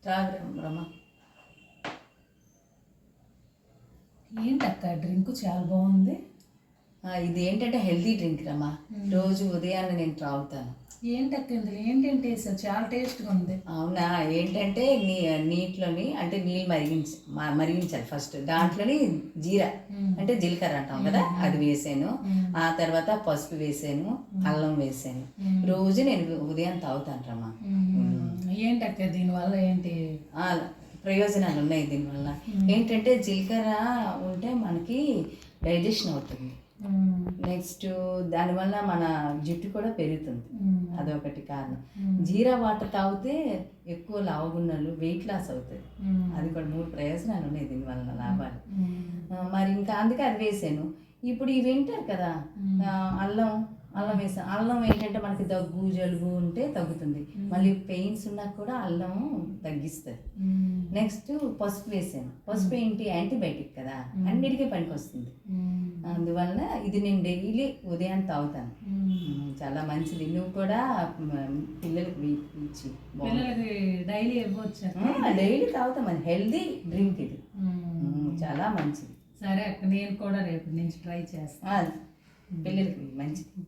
తాగురమ్మ. ఏంటక్క డ్రింక్ చాలా బాగుంది. ఇది ఏంటంటే హెల్తీ డ్రింక్ రమ్మా. రోజు ఉదయాన్నే నేను త్రాగుతాను. ఏంటక్క ఇందులో ఏంటంటే వేసావు? చాలా టేస్ట్గా ఉంది. అవునా? ఏంటంటే నీటిలోని అంటే నీళ్ళు మరిగించాలి ఫస్ట్. దాంట్లోని జీరా అంటే జీలకర్ర అంటాం కదా, అది వేసాను. ఆ తర్వాత పసుపు వేసాను, అల్లం వేసాను. రోజు నేను ఉదయం తాగుతాను రమ్మా. ఏంటక్క దీనివల్ల ఏంటి ప్రయోజనాలు ఉన్నాయి దీనివల్ల. ఏంటంటే జీలకర్ర ఉంటే మనకి డైజెషన్ అవుతుంది. నెక్స్ట్ దానివల్ల మన జుట్టు కూడా పెరుగుతుంది, అదొకటి కారణం. జీరా వాటర్ తాగితే ఎక్కువ లావుగున్నలు వెయిట్ లాస్ అవుతుంది. అది కూడా 3 ప్రయోజనాలు ఉన్నాయి దీనివల్ల, లాభాలు. మరి ఇంకా అందుకే అది వేసాను. ఇప్పుడు ఇవి వింటారు కదా, అల్లం వేసాను. అల్లం ఏంటంటే మనకి దగ్గు జలుబు ఉంటే తగ్గుతుంది, మళ్ళీ పెయిన్స్ ఉన్నా కూడా అల్లం తగ్గిస్తుంది. నెక్స్ట్ పసుపు వేసాను. పసుపు ఏంటి, యాంటీబయాటిక్ కదా, అన్నిటికీ పనికి వస్తుంది. అందువల్ల ఇది నేను డైలీ ఉదయం తాగుతాను. చాలా మంచిది. నువ్వు కూడా పిల్లలకి ఇచ్చి డైలీ ఇవ్వచ్చు. డైలీ తాగుతాం, అది హెల్దీ డ్రింక్ ఇది, చాలా మంచిది. సరే అక్క, నేను కూడా రేపు నుంచి ట్రై చేస్తాను. పిల్లలకి మంచిది.